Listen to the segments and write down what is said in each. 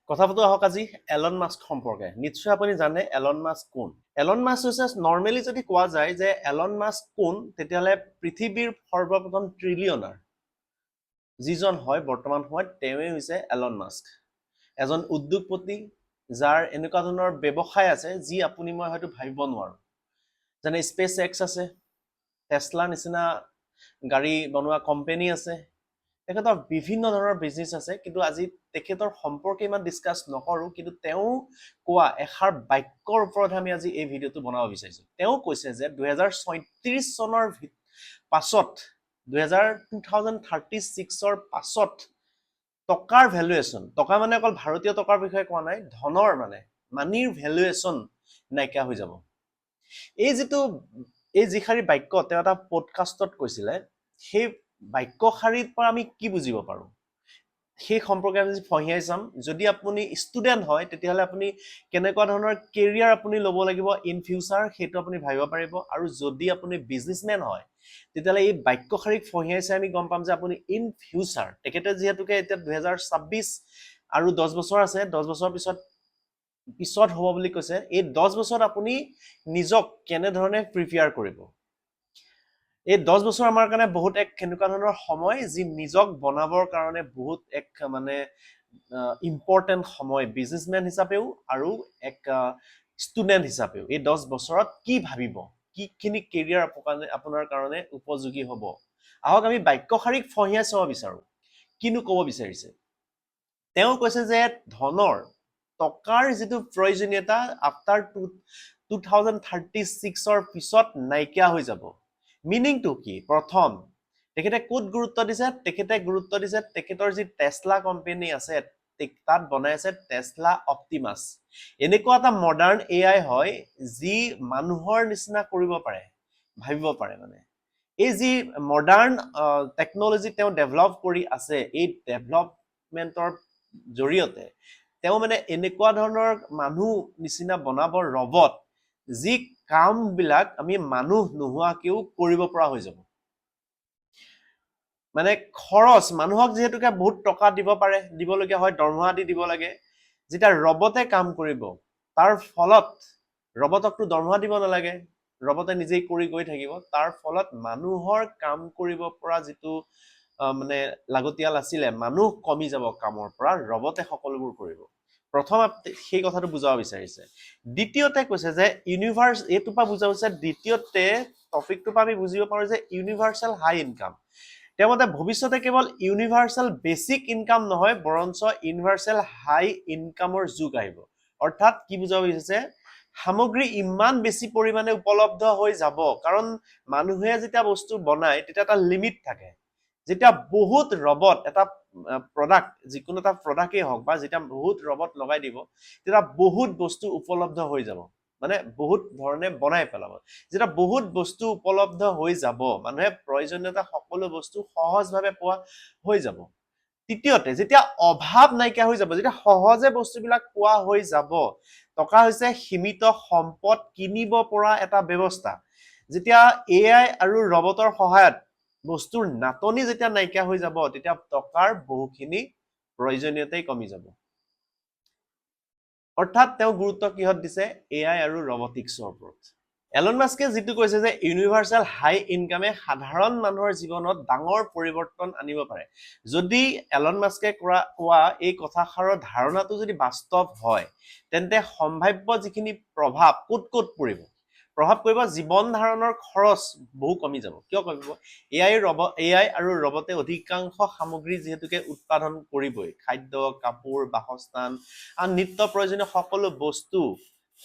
কথা পাতো আহক আজি এলন মাস্ক সম্পৰ্কে। নিশ্চয় আপুনি জানে এলন মাস্ক কোন। এলন মাস্ক হৈছে নৰ্মেলি যদি কোৱা যায় যে এলন মাস্ক কোন, তেতিয়াহ'লে পৃথিৱীৰ সৰ্বপ্ৰথম ট্ৰিলিয়নাৰ যিজন হয় বৰ্তমান সময়ত তেওঁৱেই হৈছে এলন মাস্ক। এজন উদ্যোগপতি যাৰ এনেকুৱা ধৰণৰ ব্যৱসায় আছে যি আপুনি মই হয়তো ভাবিব নোৱাৰো। যেনে স্পেচ এক্স আছে, টেছলা নিচিনা গাড়ী বনোৱা কোম্পানী আছে, তেখেতৰ বিভিন্ন ধৰণৰ বিজনেছ আছে, কিন্তু আজি তেখেতৰ সম্পৰ্কে ইমান ডিছকাছ নকৰোঁ। কিন্তু তেওঁ কোৱা এষাৰ বাক্যৰ ওপৰতহে আমি আজি এই ভিডিঅ'টো বনাব বিচাৰিছোঁ। তেওঁ কৈছে যে 2037 চনৰ পাছত 2036ৰ পাছত টকাৰ ভেলুৱেশ্যন, টকা মানে অকল ভাৰতীয় টকাৰ বিষয়ে কোৱা নাই, ধনৰ মানে মানিৰ ভেলুৱেশ্যন নাইকিয়া হৈ যাব। এই যিশাৰী বাক্য তেওঁ এটা পডকাষ্টত কৈছিলে, সেই বাক্যশাৰীৰ পৰা আমি কি বুজিব পাৰোঁ সেই সম্পৰ্কে আমি ফঁহিয়াই চাম। যদি আপুনি ষ্টুডেণ্ট হয় তেতিয়াহ'লে আপুনি কেনেকুৱা ধৰণৰ কেৰিয়াৰ আপুনি ল'ব লাগিব ইন ফিউচাৰ সেইটো আপুনি ভাবিব পাৰিব। আৰু যদি আপুনি বিজনেছমেন হয় তেতিয়াহ'লে এই বাক্যশাৰীক ফঁহিয়াই চাই আমি গম পাম যে আপুনি ইন ফিউচাৰ, তেখেতে যিহেতুকে এতিয়া 2026 আৰু 10 বছৰ আছে, 10 বছৰ পিছত হ'ব বুলি কৈছে। এই 10 বছৰত আপুনি নিজক কেনেধৰণে প্ৰিপেয়াৰ কৰিব। এই 10 বছৰ আমাৰ কাৰণে বহুত এক কেনেকুৱা ধৰণৰ সময় যি নিজক বনাবৰ কাৰণে বহুত এক মানে ইম্পৰ্টেণ্ট সময় বিজনেছমেন হিচাপেও আৰু এক ষ্টুডেণ্ট হিচাপেও। এই 10 বছৰত কি ভাবিব, কিখিনি কেৰিয়াৰ আপোনাৰ কাৰণে উপযোগী হ'ব। আহক আমি বাক্যশাৰীক ফঁহিয়াই চাব বিচাৰোঁ কিনো ক'ব বিচাৰিছে। তেওঁ কৈছে যে ধনৰ, টকাৰ যিটো প্ৰয়োজনীয়তা আফটাৰ 2036ৰ পিছত নাইকিয়া হৈ যাব। মিনিংটো কি? প্ৰথম তেখেতে ক'ত গুৰুত্ব দিছে? তেখেতে গুৰুত্ব দিছে তেখেতৰ যি টেছলা কোম্পানী আছে তাত বনাই আছে টেছলা অপ্টিমাছ। এনেকুৱা এটা মডাৰ্ণ AI হয় যি মানুহৰ নিচিনা কৰিব পাৰে, ভাবিব পাৰে। মানে এই যি মডাৰ্ণ টেকনলজি তেওঁ ডেভেলপ কৰি আছে, এই ডেভেলপমেণ্টৰ জৰিয়তে তেওঁ মানে এনেকুৱা ধৰণৰ মানুহ নিচিনা বনাব ৰবট, যি কামবিলাক আমি মানুহ নোহোৱাকেও কৰিব পৰা হৈ যাব। মানে খৰচ, মানুহক যিহেতুকে বহুত টকা দিবলগীয়া হয়, দৰমহা দিব লাগে। যেতিয়া ৰবটে কাম কৰিব তাৰ ফলত ৰবটকটো দৰমহা দিব নালাগে, ৰবটে নিজেই কৰি গৈ থাকিব। তাৰ ফলত মানুহৰ কাম কৰিব পৰা যিটো মানে লাগতিয়াল আছিলে, মানুহ কমি যাব কামৰ পৰা, ৰবটে সকলোবোৰ কৰিব। প্ৰথম সেই কথাটো বুজাব বিচাৰিছে। দ্বিতীয়তে কৈছে যে এইটোৰ পৰা বুজাব বিচাৰিছে, দ্বিতীয়তে টপিকটোৰ পৰা আমি বুজিব পাৰো যে ইউনিভাৰ্চেল হাই ইনকাম। তেওঁ মতে ভৱিষ্যতে কেৱল ইউনিভাৰ্চেল বেচিক ইনকাম নহয়, বৰঞ্চ ইউনিভাৰ্চেল হাই ইনকামৰ যুগ আহিব। অৰ্থাৎ কি বুজাব বিচাৰিছে, সামগ্ৰী ইমান বেছি পৰিমাণে উপলব্ধ হৈ যাব, কাৰণ মানুহে যেতিয়া বস্তু বনায় তেতিয়া এটা লিমিট থাকে। যেতিয়া বহুত ৰবট এটা প্ৰডাক্ট, যিকোনো এটা প্ৰডাক্টেই হওক বা যেতিয়া বহুত ৰবট লগাই দিব, তেতিয়া বহুত বস্তু উপলব্ধ হৈ যাব, মানে বহুত ধৰণে বনাই পেলাব। যেতিয়া বহুত বস্তু উপলব্ধ হৈ যাব, মানুহে প্ৰয়োজনীয়তা সকলো বস্তু সহজভাৱে পোৱা হৈ যাব। তৃতীয়তে যেতিয়া অভাৱ নাইকিয়া হৈ যাব, যেতিয়া সহজে বস্তুবিলাক পোৱা হৈ যাব, টকা হৈছে সীমিত সম্পদ কিনিব পৰা এটা ব্যৱস্থা। যেতিয়া AI আৰু ৰবটৰ সহায়ত বস্তুৰ নাটনি যেতিয়া নাইকিয়া হৈ যাব, তেতিয়া টকাৰ বহুখিনি প্ৰয়োজনীয়তাই কমি যাব। অৰ্থাৎ তেওঁ গুৰুত্ব কিহত দিছে? AI আৰু ৰবটিক্সৰ ওপৰত। এলন মাস্কে যিটো কৈছে যে ইউনিভাৰ্চেল হাই ইনকামে সাধাৰণ মানুহৰ জীৱনত ডাঙৰ পৰিৱৰ্তন আনিব পাৰে। যদি এলন মাস্কে কোৱা এই কথাষাৰৰ ধাৰণাটো যদি বাস্তৱ হয়, তেন্তে সম্ভাৱ্য যিখিনি প্ৰভাৱ ক'ত পৰিব? প্ৰভাৱ পৰিব জীৱন ধাৰণৰ খৰচ বহু কমি যাব। কিয় কমিব? AI আৰু ৰবটে অধিকাংশ সামগ্ৰী যিহেতুকে উৎপাদন কৰিবই, খাদ্য, কাপোৰ, বাসস্থান আৰু নিত্য প্ৰয়োজনীয় সকলো বস্তু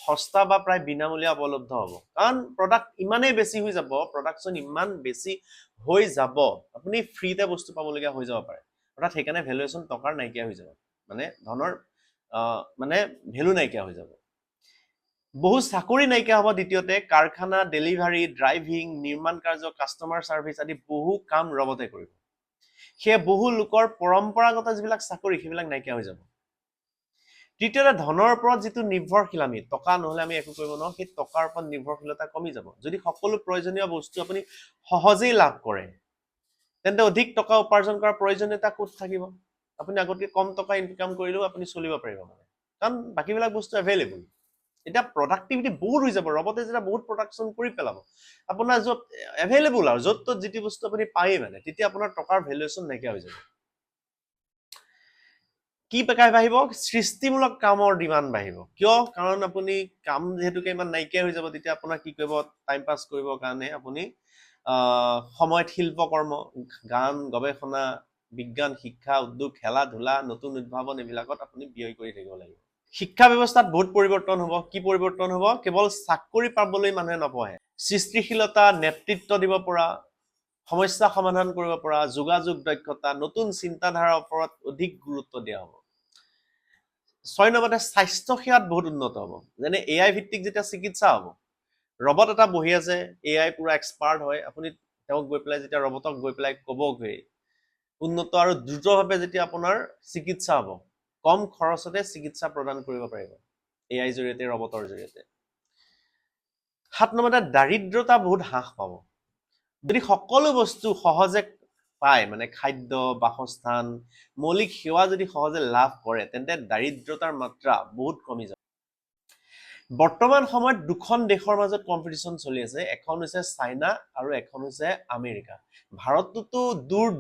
সস্তা বা প্ৰায় বিনামূলীয়া উপলব্ধ হ'ব। কাৰণ প্ৰডাক্ট ইমানেই বেছি হৈ যাব, প্ৰডাকশ্যন ইমান বেছি হৈ যাব, আপুনি ফ্ৰীতে বস্তু পাবলগীয়া হৈ যাব পাৰে। অৰ্থাৎ সেইকাৰণে ভেলুৱেশ্যন টকাৰ নাইকিয়া হৈ যাব, মানে ধনৰ মানে ভেলু নাইকিয়া হৈ যাব। বহু চাকৰি নাইকিয়া হ'ব। দ্বিতীয়তে কাৰখানা, ডেলিভাৰী, ড্ৰাইভিং, নিৰ্মাণ কাৰ্য, কাষ্টমাৰ ছাৰ্ভিচ আদি বহু কাম ৰবটে কৰিব। সেয়ে বহু লোকৰ পৰম্পৰাগত যিবিলাক চাকৰি সেইবিলাক নাইকিয়া হৈ যাব। তৃতীয়তে ধনৰ ওপৰত যিটো নিৰ্ভৰশীল, আমি টকা নহলে আমি একো কৰিব নোৱাৰো, সেই টকাৰ ওপৰত নিৰ্ভৰশীলতা কমি যাব। যদি সকলো প্ৰয়োজনীয় বস্তু আপুনি সহজেই লাভ কৰে, তেন্তে অধিক টকা উপাৰ্জন কৰাৰ প্ৰয়োজনীয়তা ক'ত থাকিব? আপুনি আগতকৈ কম টকা ইনকাম কৰিলেও আপুনি চলিব পাৰিব মানে, কাৰণ বাকীবিলাক বস্তু এভেইলেবল। এতিয়া প্ৰডাক্টিভিটি বহুত হৈ যাব, ৰবটে যেতিয়া বহুত প্ৰডাকশ্যন কৰি পেলাব, আপোনাৰ য'ত এভেইলেবল আৰু য'ত ত'ত যিটো বস্তু আপুনি পায়েই মানে, তেতিয়া আপোনাৰ টকাৰ ভেলুৱেশ্যন নাইকিয়া হৈ যাব। কি বাঢ়িব? সৃষ্টিমূলক কামৰ ডিমাণ্ড বাঢ়িব। কিয়? কাৰণ আপুনি কাম যিহেতুকে ইমান নাইকিয়া হৈ যাব, তেতিয়া আপোনাৰ কি কৰিব, টাইম পাছ কৰিবৰ কাৰণে আপুনি সময়ত শিল্পকৰ্ম, গান, গৱেষণা, বিজ্ঞান, শিক্ষা, উদ্যোগ, খেলা ধূলা, নতুন উদ্ভাৱন এইবিলাকত আপুনি ব্যয় কৰি থাকিব লাগিব। শিক্ষা ব্যৱস্থাত বহুত পৰিৱৰ্তন হ'ব। কি পৰিৱৰ্তন হ'ব? কেৱল চাকৰি পাবলৈ মানুহে নপঢ়ে, সৃষ্টিশীলতা, নেতৃত্ব দিব পৰা, সমস্যা সমাধান কৰিব পৰা, যোগাযোগ দক্ষতা, নতুন চিন্তাধাৰাৰ ওপৰত অধিক গুৰুত্ব দিয়া হ'ব। 6 নম্বৰতে স্বাস্থ্য সেৱাত বহুত উন্নত হ'ব। যেনে AI ভিত্তিক যেতিয়া চিকিৎসা হ'ব, ৰবট এটা বহি আছে, AI পুৰা এক্সপাৰ্ট হয়, আপুনি তেওঁক গৈ পেলাই যেতিয়া ৰবটক গৈ পেলাই ক'বগৈ, উন্নত আৰু দ্ৰুতভাৱে যেতিয়া আপোনাৰ চিকিৎসা হ'ব, কম খৰচতে চিকিৎসা প্ৰদান কৰিব পাৰিব AI জৰিয়তে, ৰবটৰ জৰিয়তে। 7 নম্বৰতে দাৰিদ্ৰতা বহুত হ্ৰাস পাব। যদি সকলো বস্তু সহজে পায়, মানে খাদ্য, বাসস্থান, মৌলিক সেৱা যদি সহজে লাভ কৰে, তেন্তে দাৰিদ্ৰতাৰ মাত্ৰা বহুত কমি যাব। বৰ্তমান সময়ত দুখন দেশৰ মাজত কম্পিটিশ্যন চলি আছে, এখন হৈছে চাইনা আৰু এখন হৈছে আমেৰিকা। ভাৰতটোতো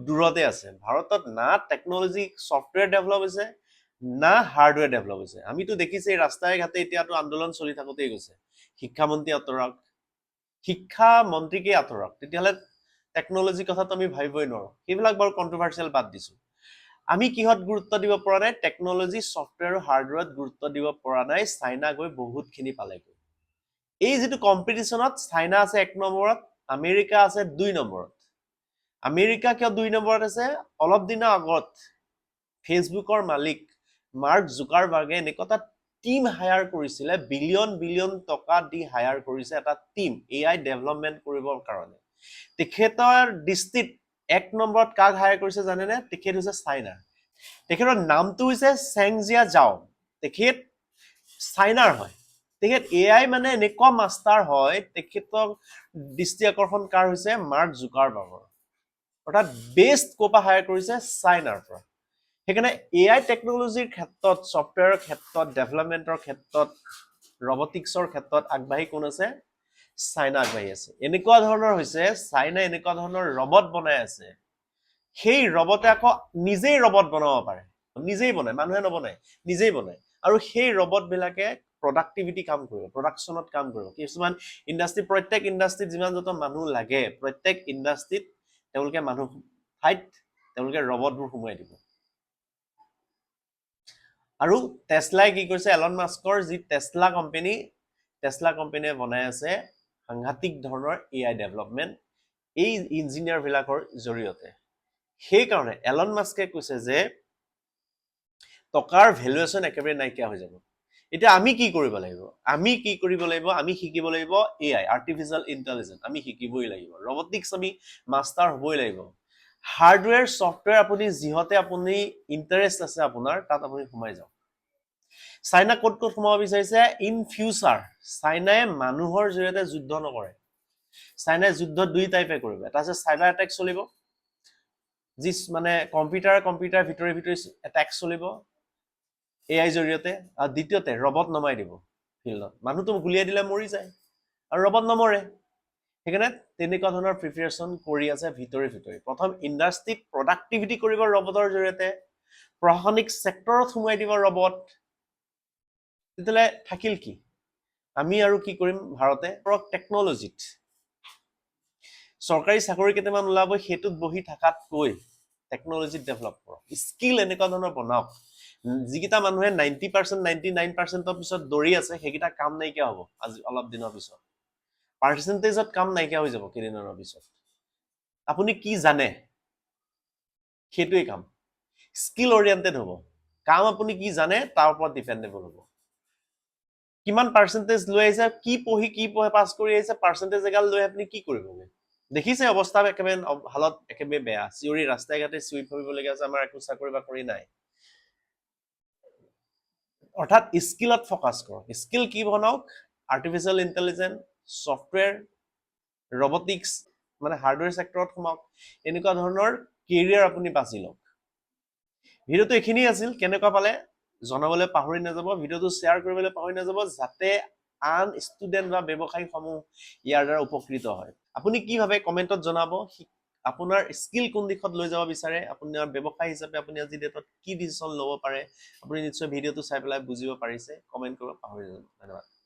দূৰতে আছে। ভাৰতত না টেকনলজি ছফ্টৱেৰ ডেভেলপ হৈছে, না হাৰ্ডৱেৰ ডেভেলপ হৈছে। আমিতো দেখিছেই ৰাস্তাই ঘাটে এতিয়াতো আন্দোলন চলি থাকোঁতেই গৈছে, শিক্ষামন্ত্ৰী আঁতৰাওক, শিক্ষামন্ত্ৰীকে আঁতৰাওক, তেতিয়াহ'লে টেকনলজিৰ কথাটো আমি ভাবিবই নোৱাৰোঁ। সেইবিলাক বাৰু কণ্ট্ৰভাৰ্চিয়েল বাদ দিছোঁ। আমি কিহত গুৰুত্ব দিব পৰা নাই? টেকনলজি, ছফ্টৱেৰ আৰু হাৰ্ডৱেৰত গুৰুত্ব দিব পৰা নাই। চাইনা গৈ বহুতখিনি পালেগৈ। এই যিটো কম্পিটিশ্যনত চাইনা আছে 1 নম্বৰত, আমেৰিকা আছে 2 নম্বৰত। আমেৰিকা কিয় 2 নম্বৰত আছে? অলপ দিনৰ আগত ফেচবুকৰ মালিক মাৰ্ক জুকাৰবাৰ্গে এনেকুৱা এটা টিম হায়াৰ কৰিছিলে, বিলিয়ন টকা দি হায়াৰ কৰিছে এটা টিম AI ডেভেলপমেণ্ট কৰিবৰ কাৰণে। তেখেতৰ দৃষ্টিত 1 নম্বৰত কাক হায়াৰ কৰিছে জানেনে? তেখেত হৈছে চাইনা। তেখেতৰ নামটো হৈছে চেং জিয়া জাও। তেখেত চাইনাৰ হয়। তেখেত AI মানে এনেকুৱা মাষ্টাৰ হয়, তেখেতক দৃষ্টি আকৰ্ষণ কাৰ হৈছে? মাৰ্ক জুকাৰবাৰ্গৰ। অৰ্থাৎ বেষ্ট ক'ৰ পৰা হায়াৰ কৰিছে? চাইনাৰ পৰা। সেইকাৰণে AI টেকনলজিৰ ক্ষেত্ৰত, ছফ্টৱেৰৰ ক্ষেত্ৰত, ডেভেলপমেণ্টৰ ক্ষেত্ৰত, ৰবটিক্সৰ ক্ষেত্ৰত আগবাঢ়ি কোন আছে? চাইনা আগবাঢ়ি আছে। এনেকুৱা ধৰণৰ হৈছে, চাইনাই এনেকুৱা ধৰণৰ ৰবট বনাই আছে, সেই ৰবটে আকৌ নিজেই ৰবট বনাব পাৰে, নিজেই বনায়, মানুহে নবনায়, নিজেই বনায়। আৰু সেই ৰবটবিলাকে প্ৰডাক্টিভিটি কাম কৰিব, প্ৰডাকশ্যনত কাম কৰিব। কিছুমান ইণ্ডাষ্ট্ৰী, প্ৰত্যেক ইণ্ডাষ্ট্ৰীত যিমান যত মানুহ লাগে, প্ৰত্যেক ইণ্ডাষ্ট্ৰীত তেওঁলোকে মানুহ ঠাইত তেওঁলোকে ৰবটবোৰ সোমোৱাই দিব। আৰু টেছলাই কি কৰিছে? এলন মাস্কৰ যি টেছলা কোম্পানীয়ে বনাই আছে সাংঘাতিক ধৰণৰ AI ডেভেলপমেণ্ট এই ইঞ্জিনিয়াৰবিলাকৰ জৰিয়তে। সেইকাৰণে এলন মাস্কে কৈছে যে টকাৰ ভেলুৱেশ্যন একেবাৰে নাইকিয়া হৈ যাব। এতিয়া আমি কি কৰিব লাগিব? আমি শিকিব লাগিব AI, আৰ্টিফিচিয়েল ইণ্টেলিজেন্স। আমি শিকিবই লাগিব। ৰবটিক্স আমি মাষ্টাৰ হ'বই লাগিব। হাৰ্ডৱেৰ, ছফ্টৱেৰ আপুনি যিহতে আপুনি ইণ্টাৰেষ্ট আছে আপোনাৰ, তাত আপুনি সোমাই যাওক। চাইনা ক'ত সোমাব বিচাৰিছে? ইন ফিউচাৰ চাইনাই মানুহৰ জৰিয়তে যুদ্ধ নকৰে। চাইনাই যুদ্ধ 2 টাইপে কৰিব। এটা আছে চাইবাৰ এটেক চলিব, যি মানে কম্পিউটাৰ ভিতৰি এটেক চলিব AI জৰিয়তে। আৰু দ্বিতীয়তে ৰবট নমাই দিব ফিল্ডত। মানুহটো গুলিয়াই দিলে মৰি যায় আৰু ৰবট নমৰে। সেইকাৰণে তেনেকুৱা ধৰণৰ প্ৰিপেৰেশ্যন কৰি আছে ভিতৰি। প্ৰথম ইণ্ডাষ্ট্ৰীত প্ৰডাক্টিভিটি কৰিব ৰবটৰ জৰিয়তে, প্ৰশাসনিক ছেক্টৰত সোমাই দিব ৰবট। তেতিয়াহ'লে থাকিল কি? আমি আৰু কি কৰিম ভাৰতে? টেকনলজিত চৰকাৰী চাকৰি কেইটামান ওলাব, সেইটোত বহি থকাতকৈ টেকনলজিত ডেভেলপ কৰক, স্কিল এনেকুৱা ধৰণৰ বনাওক, যিকেইটা মানুহে 90%, 99%ৰ পিছত দৌৰি আছে, সেইকেইটা কাম নাইকিয়া হ'ব আজি অলপ দিনৰ পিছত। পাৰ্চেণ্টেজত কাম নাইকিয়া হৈ যাব কেইদিনমানৰ পিছত। আপুনি কি জানে সেইটোৱে কাম। স্কিল অৰিয়েণ্টেড হ'ব। কাম আপুনি কি জানে তাৰ ওপৰত ডিপেণ্ডেবল হ'ব। কিমান পাৰ্চেণ্টেজ লৈ আহিছে, কি পঢ়ি পাছ কৰি আহিছে, পাৰ্চেণ্টেজ এগাল লৈ আপুনি কি কৰিবগৈ? দেখিছে অৱস্থা একেবাৰে হালত একেবাৰে বেয়া। চিঞৰি ৰাস্তাই ঘাটে চিঞৰি ফুৰিবলগীয়া আছে, আমাৰ একো চাকৰি বাকৰি নাই। অৰ্থাৎ স্কিলত ফ'কাছ কৰক। স্কিল কি বনাওক? আৰ্টিফিচিয়েল ইণ্টেলিজেন্স, ছফ্টৱেৰ, ৰবটিক্স, মানে হাৰ্ডৱেৰ ছেক্টৰত সোমাওক। এনেকুৱা ধৰণৰ কেৰিয়াৰ আপুনি বাছি লওক। ভিডিঅ'টো এইখিনিয়ে আছিল কেনেকুৱা পালে জনাবলৈ পাহৰি নাযাব ভিডিঅ'টো শ্বেয়াৰ কৰিবলৈ পাহৰি নাযাব যাতে আন ষ্টুডেণ্ট বা ব্যৱসায়ীসমূহ ইয়াৰ দ্বাৰা উপকৃত হয় আপুনি কি ভাবে কমেন্টত জনাব আপোনাৰ স্কিল কোন দিশত লৈ যাব বিচাৰে আপোনাৰ ব্যৱসায় হিচাপে আপুনি আজি ডেটত কি ডিসিশন ল'ব পাৰে আপুনি নিশ্চয় ভিডিঅ'টো চাই পেলাই বুজিব পাৰিছে কমেন্ট কৰিব পাহৰি নাযাব ধন্যবাদ